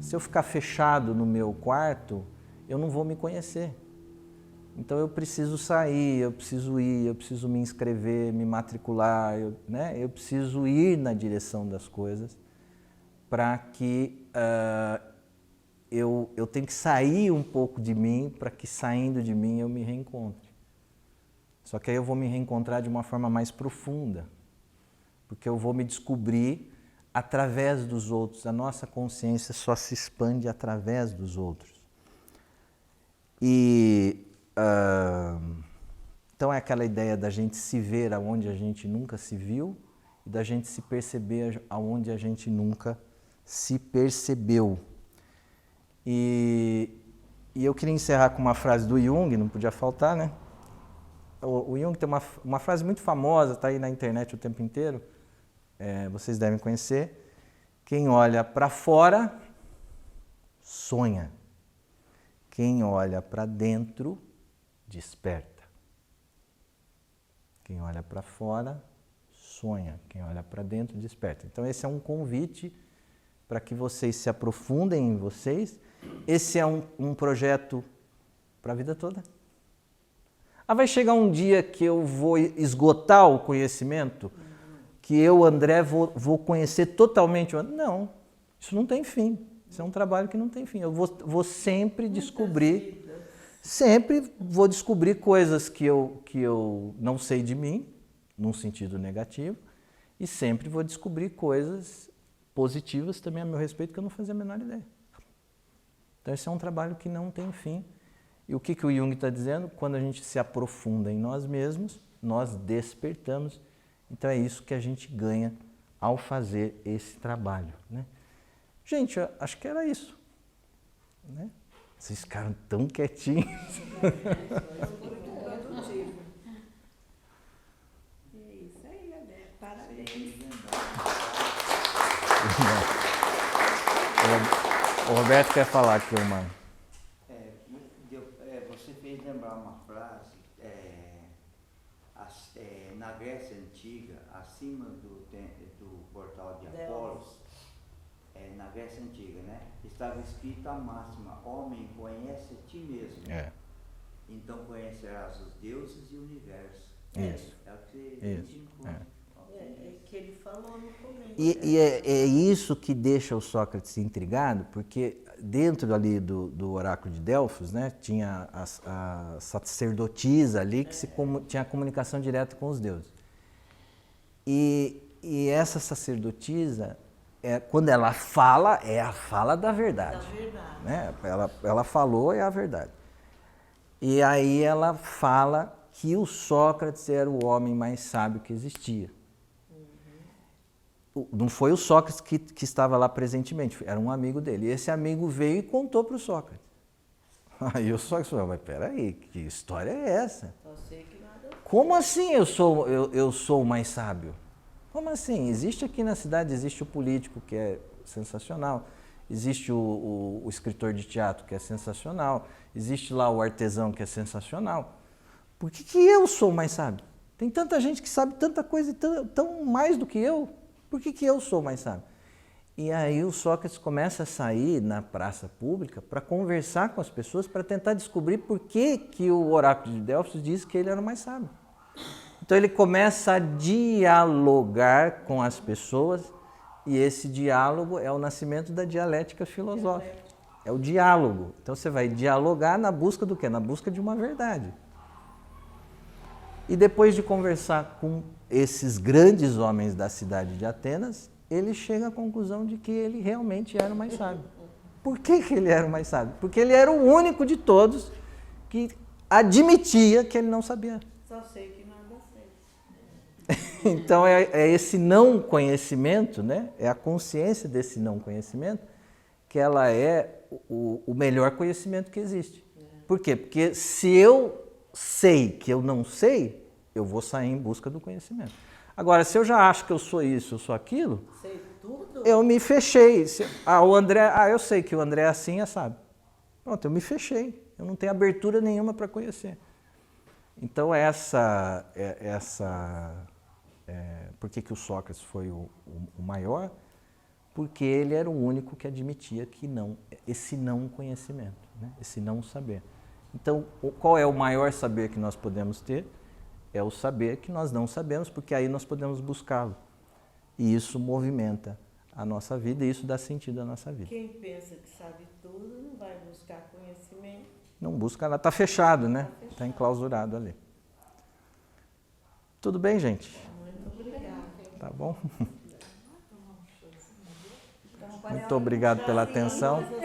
Se eu ficar fechado no meu quarto, eu não vou me conhecer. Então eu preciso sair, eu preciso ir, eu preciso me inscrever, me matricular, eu preciso ir na direção das coisas para que eu tenho que sair um pouco de mim para que saindo de mim eu me reencontre. Só que aí eu vou me reencontrar de uma forma mais profunda, porque eu vou me descobrir através dos outros. A nossa consciência só se expande através dos outros. Então é aquela ideia da gente se ver aonde a gente nunca se viu e da gente se perceber aonde a gente nunca se percebeu. E eu queria encerrar com uma frase do Jung, não podia faltar, né? O Jung tem uma frase muito famosa, está aí na internet o tempo inteiro, vocês devem conhecer. Quem olha para fora, sonha. Quem olha para dentro, desperta. Quem olha para fora, sonha. Quem olha para dentro, desperta. Então esse é um convite para que vocês se aprofundem em vocês. Esse é um projeto para a vida toda. Vai chegar um dia que eu vou esgotar o conhecimento, que eu, André, vou conhecer totalmente. Não, isso não tem fim. Isso é um trabalho que não tem fim. Eu vou sempre descobrir, sempre vou descobrir coisas que eu não sei de mim, num sentido negativo, e sempre vou descobrir coisas positivas também a meu respeito que eu não fazia a menor ideia. Então esse é um trabalho que não tem fim. E o que o Jung está dizendo? Quando a gente se aprofunda em nós mesmos, nós despertamos. Então é isso que a gente ganha ao fazer esse trabalho, né? Gente, eu acho que era isso, né? Vocês ficaram tão quietinhos. Muito produtivo. É isso aí, Adé. Parabéns. O Roberto quer falar aqui uma... Você fez lembrar uma frase, na Grécia Antiga, acima do portal de Apolos, na Grécia Antiga, né? Estava escrita a máxima: homem, conhece a ti mesmo. Então conhecerás os deuses e o universo. Isso. É o que a gente encontra. É que ele falou no começo. E é isso que deixa o Sócrates intrigado, porque dentro ali do oráculo de Delfos, né, tinha a sacerdotisa ali que tinha a comunicação direta com os deuses. E essa sacerdotisa, quando ela fala, é a fala da verdade. Da verdade. Né? Ela falou, é a verdade. E aí ela fala que o Sócrates era o homem mais sábio que existia. Não foi o Sócrates que estava lá presentemente, era um amigo dele. E esse amigo veio e contou para o Sócrates. Aí o Sócrates falou: mas peraí, que história é essa? Só sei que nada. Como assim eu sou o mais sábio? Como assim? Existe aqui na cidade, existe o político que é sensacional, existe o escritor de teatro que é sensacional, existe lá o artesão que é sensacional. Por que eu sou o mais sábio? Tem tanta gente que sabe tanta coisa e tão mais do que eu. Por que eu sou mais sábio? E aí o Sócrates começa a sair na praça pública para conversar com as pessoas, para tentar descobrir por que o oráculo de Delfos diz que ele era o mais sábio. Então ele começa a dialogar com as pessoas, e esse diálogo é o nascimento da dialética filosófica. É o diálogo. Então você vai dialogar na busca do quê? Na busca de uma verdade. E depois de conversar com esses grandes homens da cidade de Atenas, ele chega à conclusão de que ele realmente era o mais sábio. Por que ele era o mais sábio? Porque ele era o único de todos que admitia que ele não sabia. Só sei que nada sei. Então é esse não conhecimento, né? É a consciência desse não conhecimento que ela é o melhor conhecimento que existe. Por quê? Porque se eu sei que eu não sei, eu vou sair em busca do conhecimento. Agora, se eu já acho que eu sou isso, eu sou aquilo, Sei tudo. eu me fechei. O André, eu sei que o André é assim, sabe? Pronto, eu me fechei. Eu não tenho abertura nenhuma para conhecer. Então, por que o Sócrates foi o maior? Porque ele era o único que admitia que esse não conhecimento, né? Esse não saber. Então, qual é o maior saber que nós podemos ter? É o saber que nós não sabemos, porque aí nós podemos buscá-lo. E isso movimenta a nossa vida e isso dá sentido à nossa vida. Quem pensa que sabe tudo não vai buscar conhecimento. Não busca, ela está fechado, né? Está enclausurado ali. Tudo bem, gente? Muito obrigada. Tá bom? Então, agora é Muito hora obrigado do pela chazinho. atenção. Mas